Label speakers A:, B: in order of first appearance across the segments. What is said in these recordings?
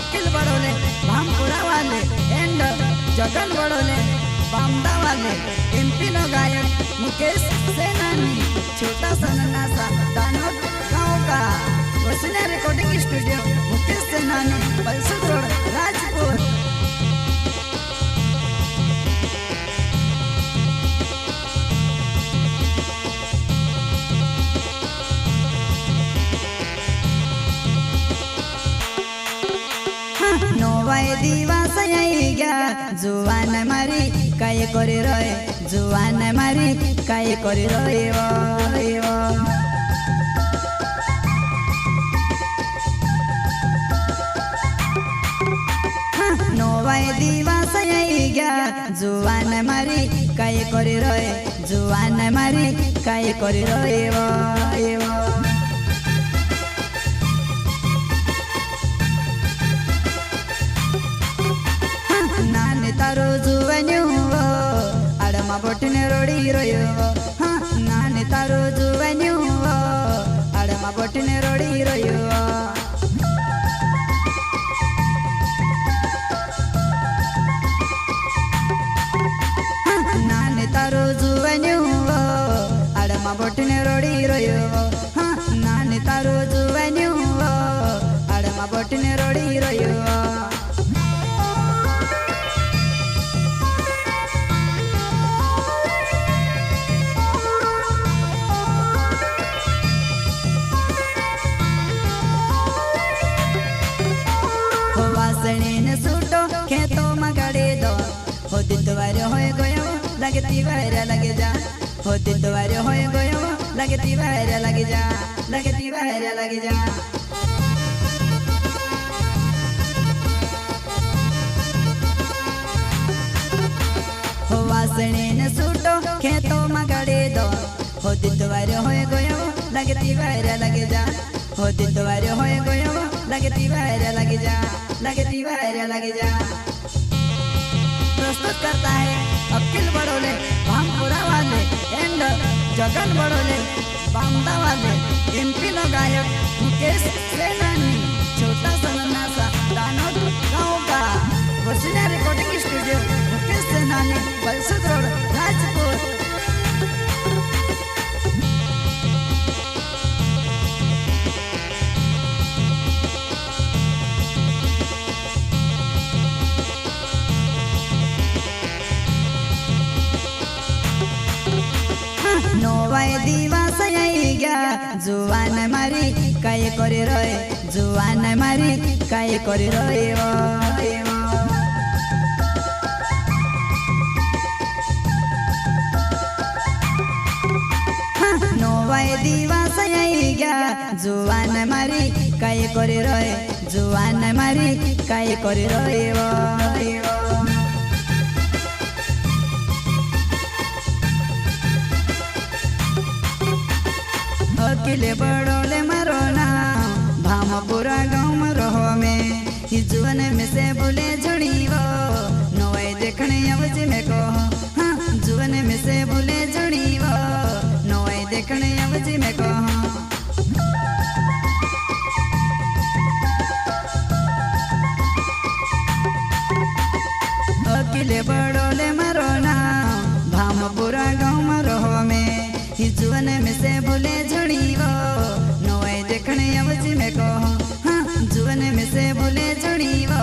A: अखिल बड़ोले भामपुरा वाले एंड जगन बड़ोले बामदा वाले MP no गायक मुकेश सेनानी छोटा सा नन्हा सा दानोद गाँव का वसुंधरा रिकॉर्डिंग स्टूडियो मुकेश सेनानी बलसुद रोड राजपुर। नोवाई दिवस आइगा जुवान मारी काय करे रहे जुवान मारी काय करे रहे नोवाई दिवस आइगा जुवान मारी काय करे रहे जुवान मारी काय करे रहे तारो जुवान्यो आडमा बोटने रोडी रोयो नाने तारो जुवान्यो आडमा बोटने रोडी रोयो नाने तारो जुवान्यो आडमा बोटने रोडी रोयो नाने तारो जुवान्यो आडमा बोटने रोडी रोयो। वासणीने सूटो खेतों में गाड़ी दो हो दितवार होए गयो लगती वायर लगे जा हो दितवार होए गयो लगती वायर लगे जा लगती वायर लगे जा। हो वासणीने सूटो खेतों में गाड़ी दो हो दितवार होए गयो लगती वायर लगे जा हो दितवार होए गयो लगती वायर लगे जा लगती वायर लगे जा। प्रस्तुत करता है अखिल बड़ोले भामपुरा वाले एंड जगन बड़ोले बामदा वाले एमपी नो गायक मुकेश सेनानी छोटा सा नन्हा सा दानोद गाँव का वसुंधरा रिकॉर्डिंग स्टूडियो मुकेश सेनानी बलसुद रोड राजपुर। नोवाई दिवस आइगा जुवान मारी काय करे रहे जुवान मारी काय करे रहे नोवाई दिवस आइगा जुवान मारी काय करे रहे जुवान मारी काय करे रहे अकेले बड़ोले मरो ना भामपुरा गाँव में रहो में जुवन में से बोले जुड़ी वो नोए देखने अवज में को जुवन में से बोले जुड़ी वो नोए देखने अवज में को। अकेले बड़ोले मरो ना भामपुरा गाँव में रहो में जुवन में से बोले जुड़ी वो नोए देखने अवज में को जुवन में से बोले जुड़ी वो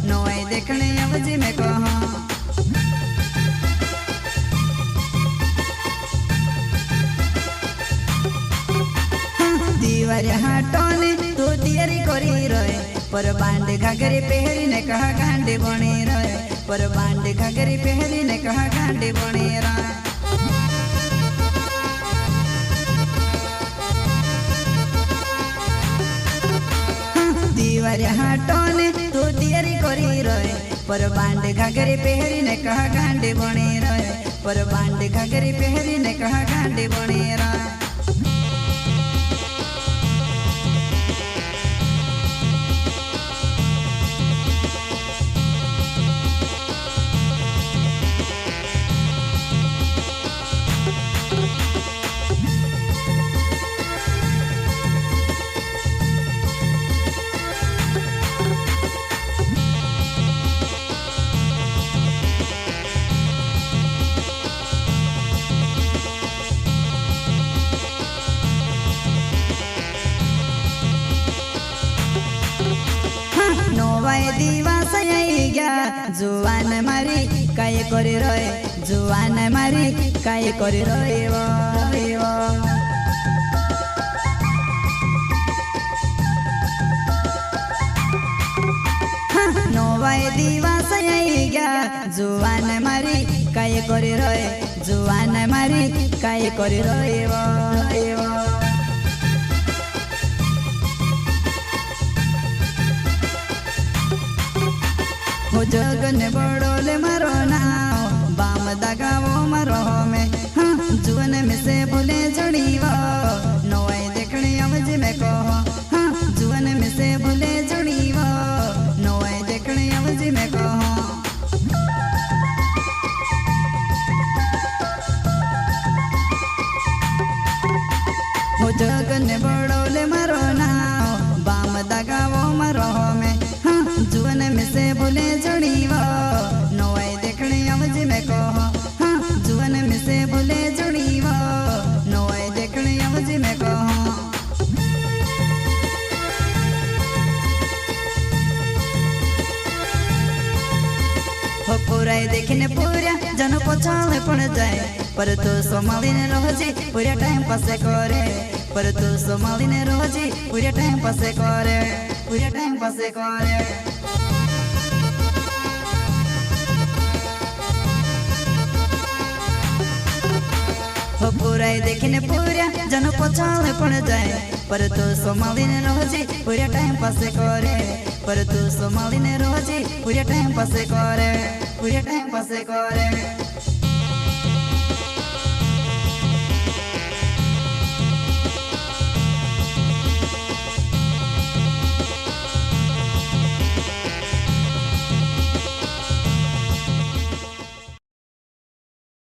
A: नोए देखने अवज में को। दीवार हाटोने तो तियारी करी रहे पर बांड घाघरी पहरी ने कहा गांडे बने रहे पर बांड घाघरी पहरी ने कहा गांडे बने रहे। दीवार हाटोने तो तियारी करी रहे पर बांड घाघरी पहरी ने कहा गांडे बने रहे पर बांड घाघरी पहरी ने कहा गांडे बने रहे। नवाई दिवस आई गया जुआन मारी काय करी रहे जुआन मारी काय करी रहिब नवाई दिवस आई गया जुआन मारी काय करी रहे जुआन मारी काय करी रहिब हो जगन बड़ोले मारो नाव बाम दगावो मारो में हाँ जुअन में से भूले जुड़ीवो नवाई देखने अवज में कहो हाँ जुअन में से भूले जुड़ीवो नवाई देखने अवज में कहो हो जगन बड़ोले मारो नाव बाम दगावो मारो में हाँ जुअन में से भूले जुड़ीवो नवाई देखने अवज में कहो हाँ जुअन में से भूले जुड़ीवो नवाई देखने अवज में कहो हो पूरा देखने पूरा जन पछाले पड़ जाए पर तू संभाली ने रोजी पूरा टाइम पास करे पर तू संभाली ने रोजी पूरा टाइम पास करे पूरा टाइम पास करे हो पूरा देखने पूरा जन पछाले पड़ जाए पर तू संभाली ने रोजी पूरा टाइम पास करे पर तू संभाली ने रोजी पूरा टाइम पास करे पूरा टाइम पास करे